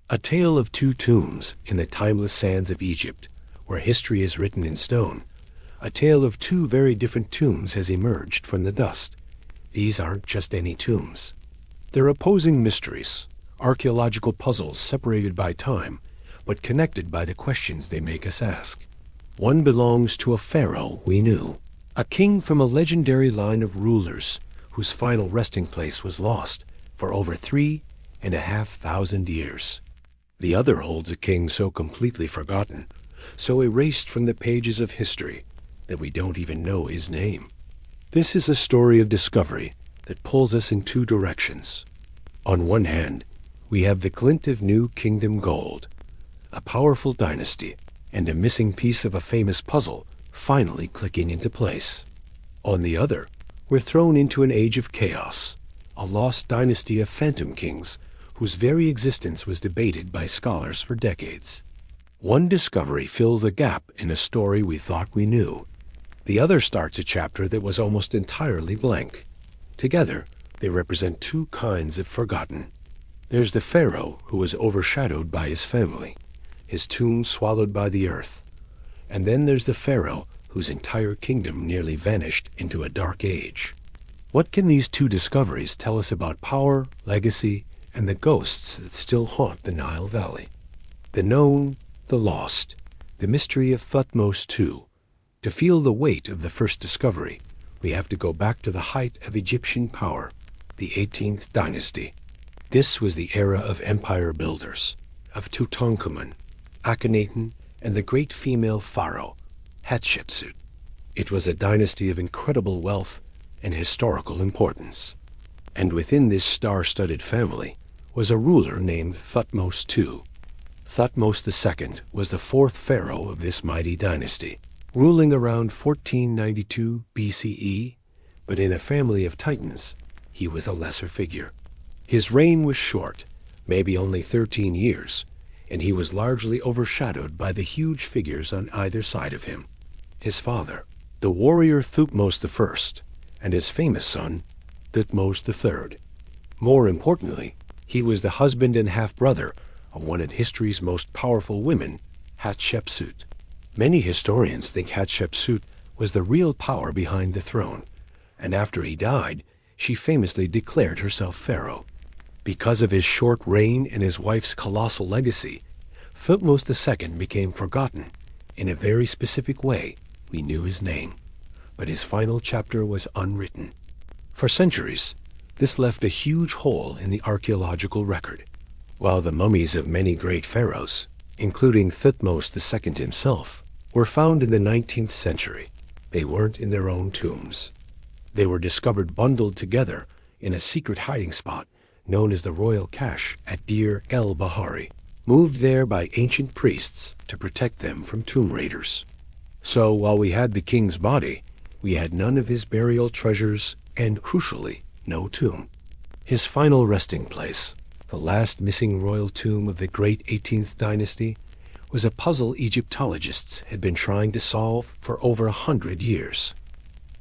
A tale of two tombs in the timeless sands of Egypt, where history is written in stone. A tale of two very different tombs has emerged from the dust. These aren't just any tombs. They're opposing mysteries, archaeological puzzles separated by time, but connected by the questions they make us ask. One belongs to a pharaoh we knew, a king from a legendary line of rulers whose final resting place was lost for over 3,500 years. The other holds a king so completely forgotten, so erased from the pages of history, that we don't even know his name. This is a story of discovery that pulls us in two directions. On one hand, we have the glint of New Kingdom gold, a powerful dynasty, and a missing piece of a famous puzzle finally clicking into place. On the other, we're thrown into an age of chaos, a lost dynasty of phantom kings whose very existence was debated by scholars for decades. One discovery fills a gap in a story we thought we knew. The other starts a chapter that was almost entirely blank. Together, they represent two kinds of forgotten. There's the pharaoh who was overshadowed by his family, his tomb swallowed by the earth. And then there's the pharaoh whose entire kingdom nearly vanished into a dark age. What can these two discoveries tell us about power, legacy, and the ghosts that still haunt the Nile Valley? The known, the lost, the mystery of Thutmose II. To feel the weight of the first discovery, we have to go back to the height of Egyptian power, the 18th dynasty. This was the era of empire builders, of Tutankhamun, Akhenaten, and the great female pharaoh, Hatshepsut. It was a dynasty of incredible wealth and historical importance. And within this star-studded family was a ruler named Thutmose II. Thutmose II was the fourth pharaoh of this mighty dynasty, ruling around 1492 BCE, but in a family of titans, he was a lesser figure. His reign was short, maybe only 13 years, and he was largely overshadowed by the huge figures on either side of him. His father, the warrior Thutmose I, and his famous son, Thutmose III. More importantly, he was the husband and half-brother of one of history's most powerful women, Hatshepsut. Many historians think Hatshepsut was the real power behind the throne, and after he died, she famously declared herself pharaoh. Because of his short reign and his wife's colossal legacy, Thutmose II became forgotten. In a very specific way, we knew his name, but his final chapter was unwritten. For centuries, this left a huge hole in the archaeological record. While the mummies of many great pharaohs, including Thutmose II himself, were found in the 19th century, they weren't in their own tombs. They were discovered bundled together in a secret hiding spot known as the Royal Cache at Deir el-Bahari, moved there by ancient priests to protect them from tomb raiders. So while we had the king's body, we had none of his burial treasures and, crucially, no tomb. His final resting place, the last missing royal tomb of the great 18th dynasty, was a puzzle Egyptologists had been trying to solve for over 100 years.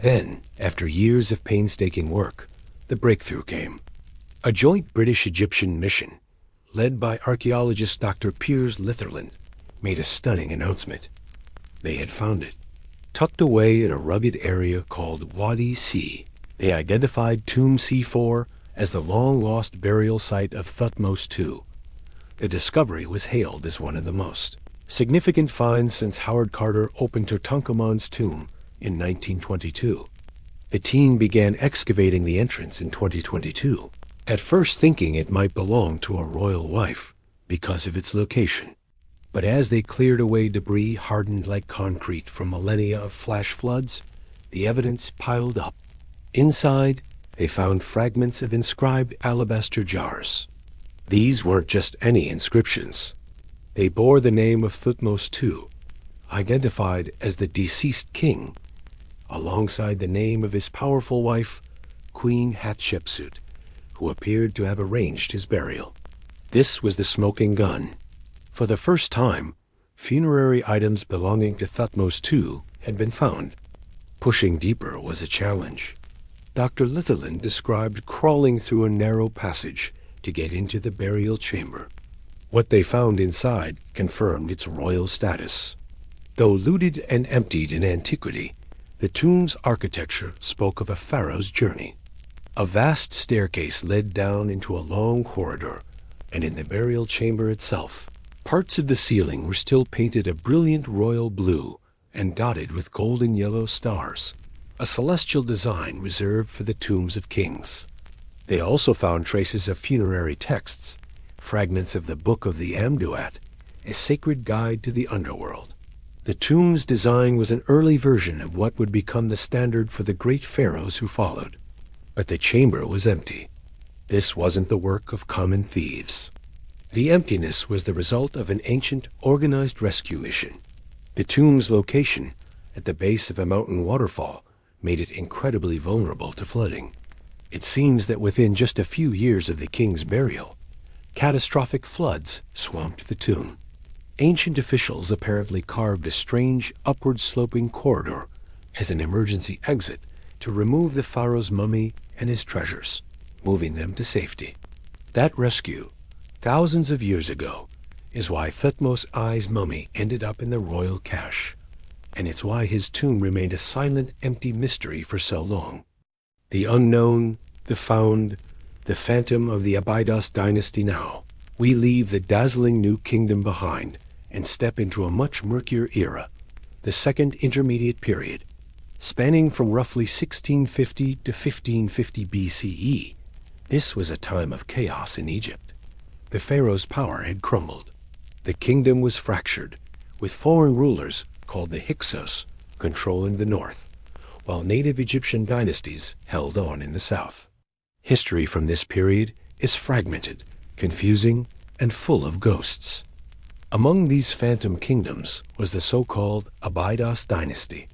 Then, after years of painstaking work, the breakthrough came. A joint British-Egyptian mission, led by archaeologist Dr. Piers Litherland, made a stunning announcement. They had found it. Tucked away in a rugged area called Wadi C, they identified Tomb C4 as the long-lost burial site of Thutmose II. The discovery was hailed as one of the most significant finds since Howard Carter opened Tutankhamun's tomb in 1922. The team began excavating the entrance in 2022, at first thinking it might belong to a royal wife because of its location. But as they cleared away debris hardened like concrete from millennia of flash floods, the evidence piled up. Inside, they found fragments of inscribed alabaster jars. These weren't just any inscriptions. They bore the name of Thutmose II, identified as the deceased king, alongside the name of his powerful wife, Queen Hatshepsut, who appeared to have arranged his burial. This was the smoking gun. For the first time, funerary items belonging to Thutmose II had been found. Pushing deeper was a challenge. Dr. Litherland described crawling through a narrow passage to get into the burial chamber. What they found inside confirmed its royal status. Though looted and emptied in antiquity, the tomb's architecture spoke of a pharaoh's journey. A vast staircase led down into a long corridor, and in the burial chamber itself, parts of the ceiling were still painted a brilliant royal blue and dotted with golden yellow stars, a celestial design reserved for the tombs of kings. They also found traces of funerary texts, fragments of the Book of the Amduat, a sacred guide to the underworld. The tomb's design was an early version of what would become the standard for the great pharaohs who followed. But the chamber was empty. This wasn't the work of common thieves. The emptiness was the result of an ancient, organized rescue mission. The tomb's location, at the base of a mountain waterfall, made it incredibly vulnerable to flooding. It seems that within just a few years of the king's burial, catastrophic floods swamped the tomb. Ancient officials apparently carved a strange, upward-sloping corridor as an emergency exit to remove the pharaoh's mummy and his treasures, moving them to safety. That rescue, thousands of years ago, is why Thutmose I's mummy ended up in the royal cache, and it's why his tomb remained a silent, empty mystery for so long. The unknown, the found, the phantom of the Abydos dynasty now. We leave the dazzling new kingdom behind and step into a much murkier era, the Second Intermediate Period, spanning from roughly 1650 to 1550 BCE. This was a time of chaos in Egypt. The pharaoh's power had crumbled. The kingdom was fractured, with foreign rulers called the Hyksos controlling the north, while native Egyptian dynasties held on in the south. History from this period is fragmented, confusing, and full of ghosts. Among these phantom kingdoms was the so-called Abydos dynasty.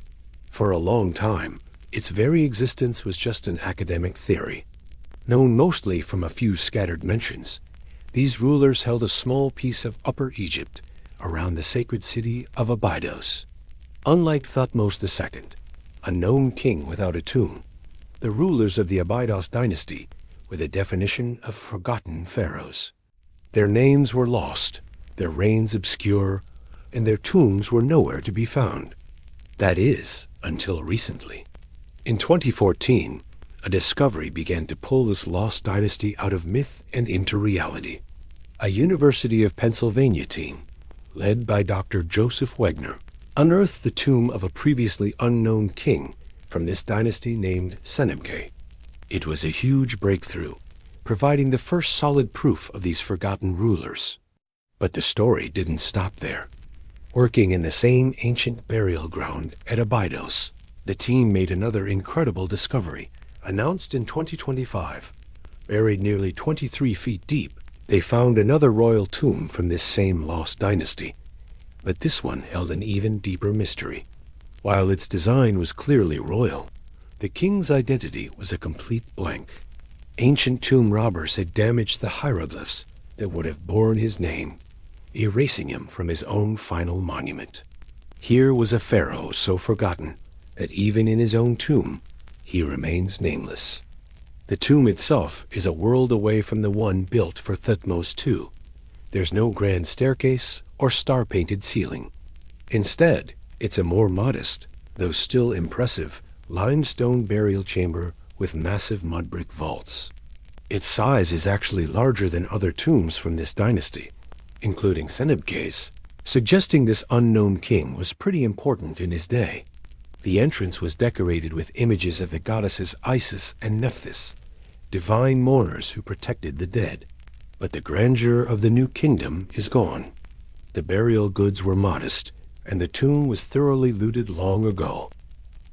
For a long time, its very existence was just an academic theory. Known mostly from a few scattered mentions, these rulers held a small piece of Upper Egypt around the sacred city of Abydos. Unlike Thutmose II, a known king without a tomb, the rulers of the Abydos dynasty were the definition of forgotten pharaohs. Their names were lost, their reigns obscure, and their tombs were nowhere to be found. That is, until recently. In 2014, a discovery began to pull this lost dynasty out of myth and into reality. A University of Pennsylvania team, led by Dr. Joseph Wegner, unearthed the tomb of a previously unknown king from this dynasty named Senebkay. It was a huge breakthrough, providing the first solid proof of these forgotten rulers. But the story didn't stop there. Working in the same ancient burial ground at Abydos, the team made another incredible discovery. Announced in 2025, buried nearly 23 feet deep, they found another royal tomb from this same lost dynasty. But this one held an even deeper mystery. While its design was clearly royal, the king's identity was a complete blank. Ancient tomb robbers had damaged the hieroglyphs that would have borne his name, erasing him from his own final monument. Here was a pharaoh so forgotten that even in his own tomb, he remains nameless. The tomb itself is a world away from the one built for Thutmose II. There's no grand staircase or star-painted ceiling. Instead, it's a more modest, though still impressive, limestone burial chamber with massive mud brick vaults. Its size is actually larger than other tombs from this dynasty, including Senebkay's, suggesting this unknown king was pretty important in his day. The entrance was decorated with images of the goddesses Isis and Nephthys, divine mourners who protected the dead. But the grandeur of the new kingdom is gone. The burial goods were modest, and the tomb was thoroughly looted long ago.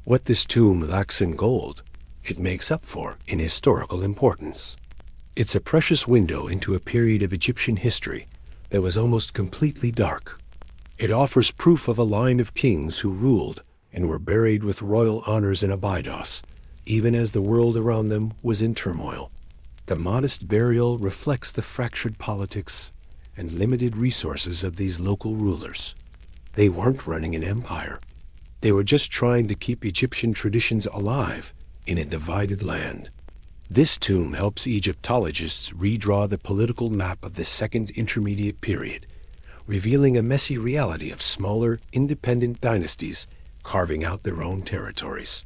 What this tomb lacks in gold, it makes up for in historical importance. It's a precious window into a period of Egyptian history that was almost completely dark. It offers proof of a line of kings who ruled and were buried with royal honors in Abydos, even as the world around them was in turmoil. The modest burial reflects the fractured politics and limited resources of these local rulers. They weren't running an empire. They were just trying to keep Egyptian traditions alive in a divided land. This tomb helps Egyptologists redraw the political map of the Second Intermediate Period, revealing a messy reality of smaller, independent dynasties carving out their own territories.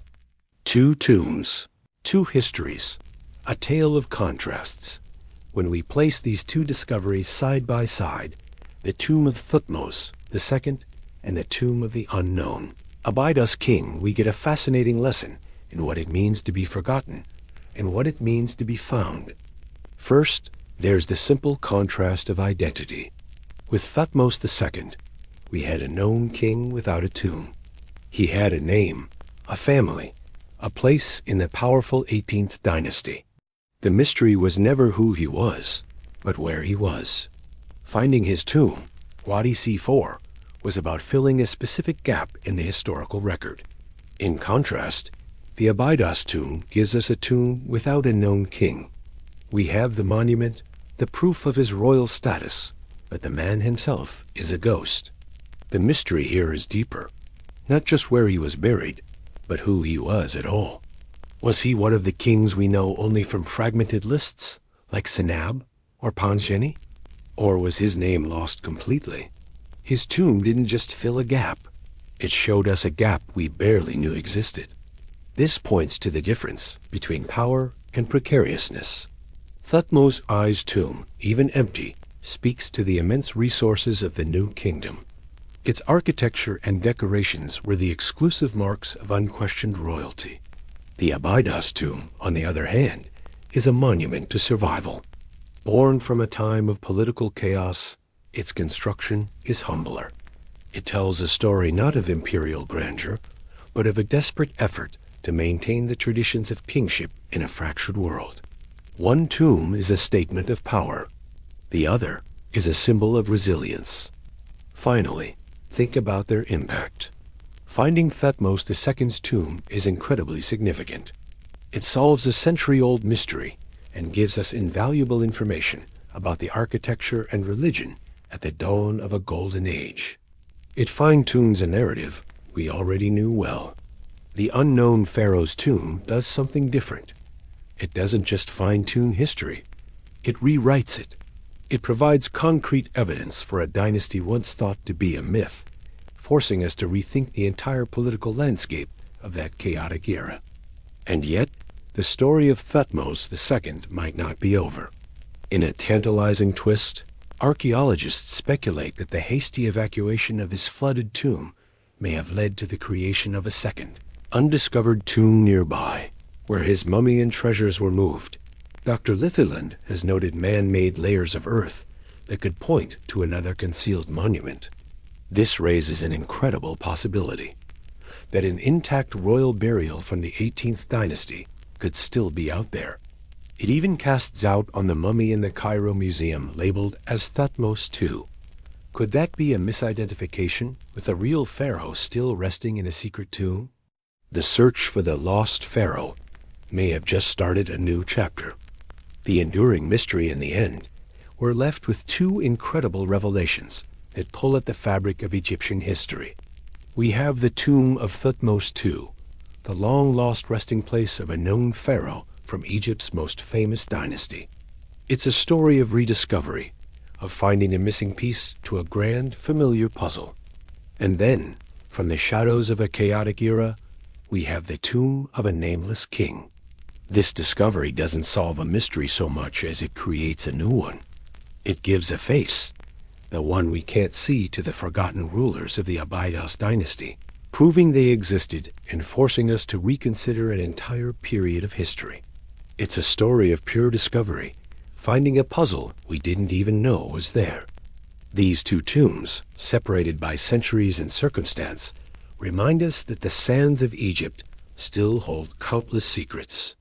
Two tombs, two histories, a tale of contrasts. When we place these two discoveries side by side, the tomb of Thutmose II and the tomb of the unknown Abydos king, we get a fascinating lesson in what it means to be forgotten and what it means to be found. First, there's the simple contrast of identity. With Thutmose II, we had a known king without a tomb. He had a name, a family, a place in the powerful 18th dynasty. The mystery was never who he was, but where he was. Finding his tomb, Wadi C4, was about filling a specific gap in the historical record. In contrast, the Abydos tomb gives us a tomb without a known king. We have the monument, the proof of his royal status, but the man himself is a ghost. The mystery here is deeper, not just where he was buried, but who he was at all. Was he one of the kings we know only from fragmented lists, like Senab or Panjeni? Or was his name lost completely? His tomb didn't just fill a gap. It showed us a gap we barely knew existed. This points to the difference between power and precariousness. Thutmose I's tomb, even empty, speaks to the immense resources of the new kingdom. Its architecture and decorations were the exclusive marks of unquestioned royalty. The Abydos tomb, on the other hand, is a monument to survival. Born from a time of political chaos, its construction is humbler. It tells a story not of imperial grandeur, but of a desperate effort to maintain the traditions of kingship in a fractured world. One tomb is a statement of power. The other is a symbol of resilience. Finally, think about their impact. Finding Thutmose II's tomb is incredibly significant. It solves a century-old mystery and gives us invaluable information about the architecture and religion at the dawn of a golden age. It fine-tunes a narrative we already knew well. The unknown pharaoh's tomb does something different. It doesn't just fine-tune history. It rewrites it. It provides concrete evidence for a dynasty once thought to be a myth, forcing us to rethink the entire political landscape of that chaotic era. And yet, the story of Thutmose II might not be over. In a tantalizing twist, archaeologists speculate that the hasty evacuation of his flooded tomb may have led to the creation of a second, undiscovered tomb nearby, where his mummy and treasures were moved. Dr. Litherland has noted man-made layers of earth that could point to another concealed monument. This raises an incredible possibility, that an intact royal burial from the 18th dynasty could still be out there. It even casts doubt on the mummy in the Cairo Museum labeled as Thutmose II. Could that be a misidentification with a real pharaoh still resting in a secret tomb? The search for the lost pharaoh may have just started a new chapter. The enduring mystery in the end, we're left with two incredible revelations that pull at the fabric of Egyptian history. We have the tomb of Thutmose II, the long-lost resting place of a known pharaoh from Egypt's most famous dynasty. It's a story of rediscovery, of finding a missing piece to a grand, familiar puzzle. And then, from the shadows of a chaotic era, we have the tomb of a nameless king. This discovery doesn't solve a mystery so much as it creates a new one. It gives a face, the one we can't see, to the forgotten rulers of the Abydos dynasty, proving they existed and forcing us to reconsider an entire period of history. It's a story of pure discovery, finding a puzzle we didn't even know was there. These two tombs, separated by centuries and circumstance, remind us that the sands of Egypt still hold countless secrets.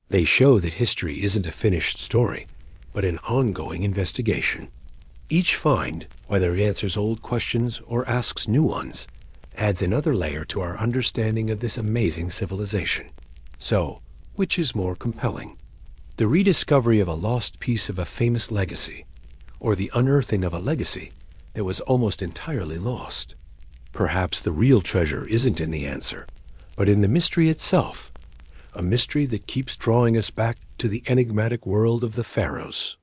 They show that history isn't a finished story, but an ongoing investigation. Each find, whether it answers old questions or asks new ones, adds another layer to our understanding of this amazing civilization. So, which is more compelling? The rediscovery of a lost piece of a famous legacy, or the unearthing of a legacy that was almost entirely lost? Perhaps the real treasure isn't in the answer, but in the mystery itself, a mystery that keeps drawing us back to the enigmatic world of the pharaohs.